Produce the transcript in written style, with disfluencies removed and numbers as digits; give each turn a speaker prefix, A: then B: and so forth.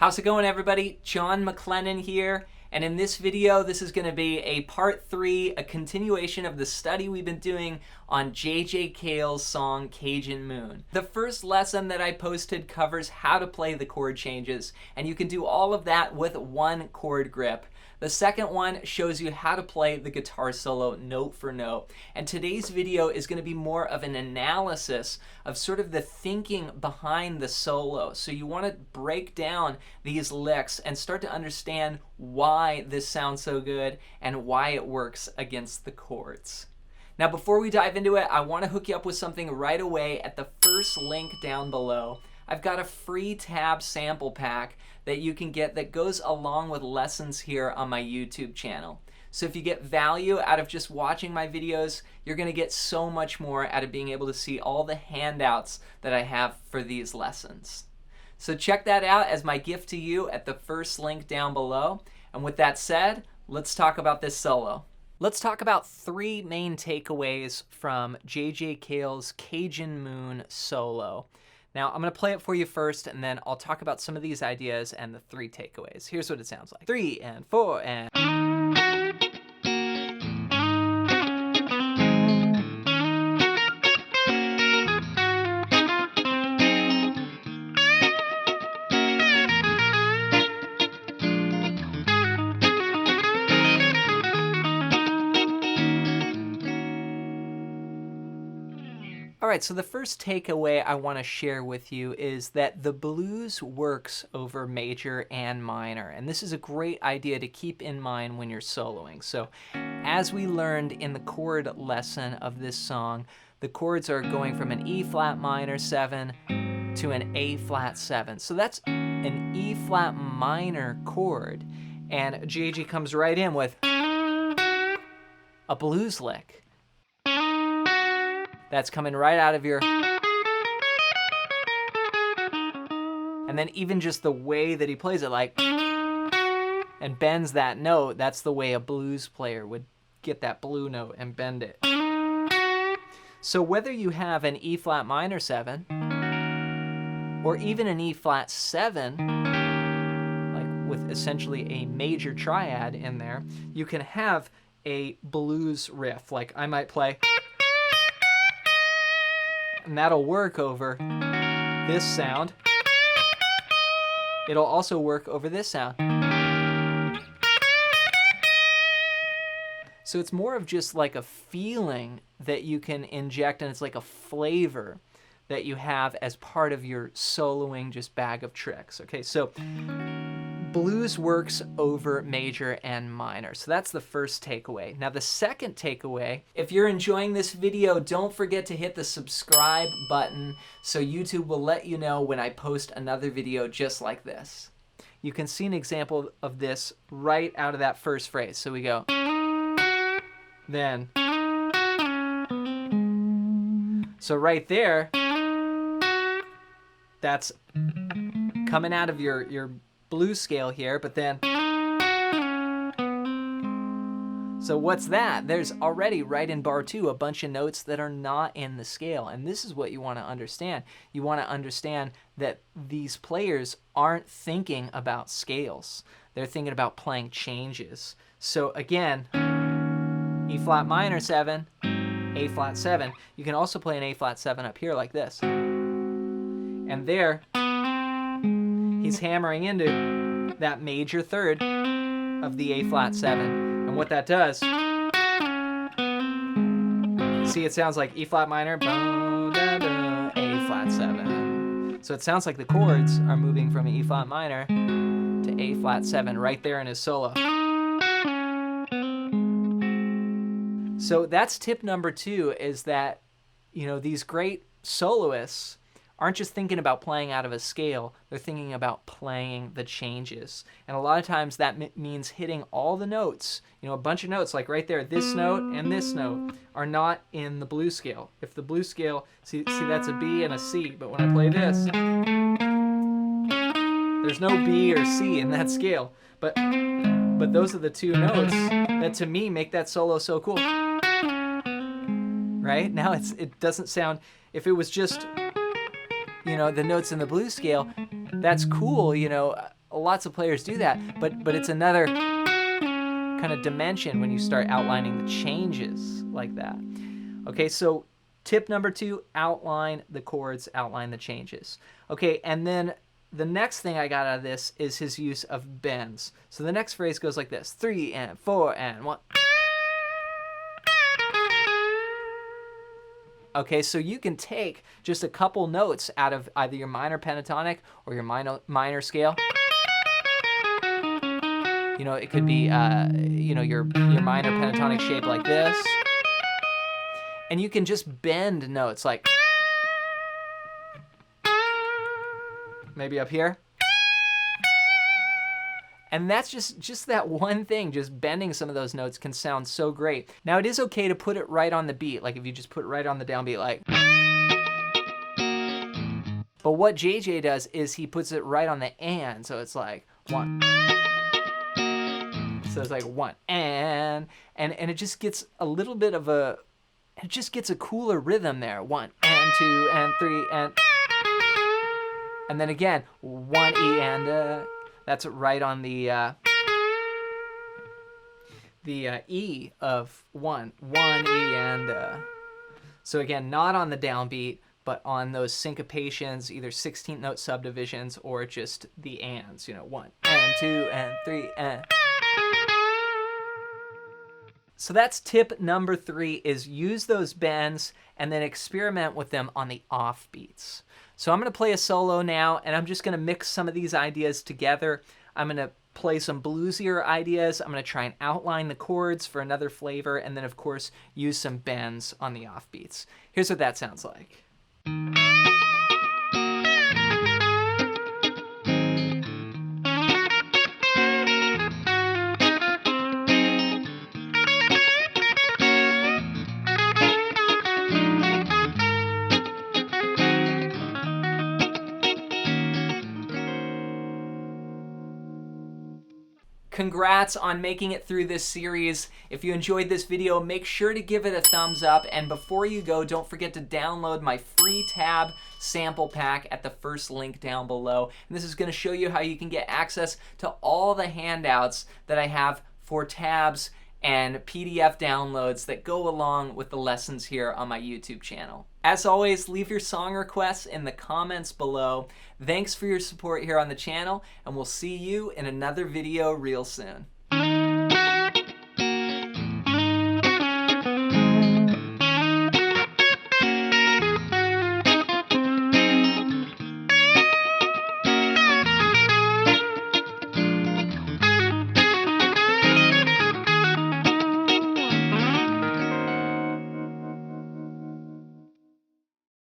A: How's it going, everybody? John MacLennan here, and in this video this is going to be a part 3, a continuation of the study we've been doing on JJ Cale's song Cajun Moon. The first lesson that I posted covers how to play the chord changes, and you can do all of that with one chord grip. The second one shows you how to play the guitar solo note for note. And today's video is going to be more of an analysis of sort of the thinking behind the solo. So you want to break down these licks and start to understand why this sounds so good and why it works against the chords. Now, before we dive into it, I want to hook you up with something right away at the first link down below. I've got a free tab sample pack that you can get that goes along with lessons here on my YouTube channel. So if you get value out of just watching my videos, you're going to get so much more out of being able to see all the handouts that I have for these lessons. So check that out as my gift to you at the first link down below. And with that said, let's talk about this solo. Let's talk about 3 main takeaways from JJ Cale's Cajun Moon solo. Now, I'm going to play it for you first, and then I'll talk about some of these ideas and the 3 takeaways. Here's what it sounds like. 3 and 4 and... Alright, so the first takeaway I want to share with you is that the blues works over major and minor, and this is a great idea to keep in mind when you're soloing. So as we learned in the chord lesson of this song, the chords are going from an E flat minor 7 to an A flat 7. So that's an E flat minor chord, and JJ comes right in with a blues lick. That's coming right out of your... And then even just the way that he plays it, like... and bends that note, that's the way a blues player would get that blue note and bend it. So whether you have an E flat minor 7, or even an E flat 7, like with essentially a major triad in there, you can have a blues riff. Like I might play... and that'll work over this sound. It'll also work over this sound. So it's more of just like a feeling that you can inject, and it's like a flavor that you have as part of your soloing just bag of tricks. Okay, so blues works over major and minor. So that's the first takeaway. Now the second takeaway, if you're enjoying this video, don't forget to hit the subscribe button so YouTube will let you know when I post another video just like this. You can see an example of this right out of that first phrase. So we go, then. So right there, that's coming out of your blues scale here, but then... So what's that? There's already, right in bar 2, a bunch of notes that are not in the scale, and this is what you want to understand. You want to understand that these players aren't thinking about scales. They're thinking about playing changes. So again, E flat minor 7, A flat 7. You can also play an A flat 7 up here like this. And there, he's hammering into that major third of the A flat 7. And what that does, see, it sounds like E flat minor, A flat 7. So it sounds like the chords are moving from E flat minor to A flat 7 right there in his solo. So that's tip number 2, is that, you know, these great soloists aren't just thinking about playing out of a scale, they're thinking about playing the changes. And a lot of times that means hitting all the notes, you know, a bunch of notes, like right there, this note and this note are not in the blues scale. If the blues scale, see that's a B and a C, but when I play this, there's no B or C in that scale. But those are the 2 notes that to me make that solo so cool. Right? Now it doesn't sound, if it was just, you know, the notes in the blues scale, that's cool, you know. A lots of players do that, but it's another kind of dimension when you start outlining the changes like that. Okay, so tip number 2, outline the chords, outline the changes. Okay, and then the next thing I got out of this is his use of bends. So the next phrase goes like this: 3 and 4 and 1. Okay, so you can take just a couple notes out of either your minor pentatonic or your minor scale. You know, it could be, you know, your minor pentatonic shape like this. And you can just bend notes like maybe up here. And that's just that one thing, just bending some of those notes can sound so great. Now, it is okay to put it right on the beat, like if you just put it right on the downbeat, like. But what JJ does is he puts it right on the and, so it's like 1. So it's like 1 and it just gets a little bit of a, it just gets a cooler rhythm there. 1 and 2 and 3 and then again 1 E and that's right on the E of 1 E and so again, not on the downbeat, but on those syncopations, either 16th note subdivisions or just the ands, you know, 1 and 2 and 3 and. So that's tip number 3, is use those bends and then experiment with them on the offbeats. So I'm going to play a solo now, and I'm just going to mix some of these ideas together. I'm going to play some bluesier ideas. I'm going to try and outline the chords for another flavor, and then of course use some bends on the offbeats. Here's what that sounds like. Congrats on making it through this series. If you enjoyed this video, make sure to give it a thumbs up. And before you go, don't forget to download my free tab sample pack at the first link down below. And this is going to show you how you can get access to all the handouts that I have for tabs and PDF downloads that go along with the lessons here on my YouTube channel. As always, leave your song requests in the comments below. Thanks for your support here on the channel, and we'll see you in another video real soon.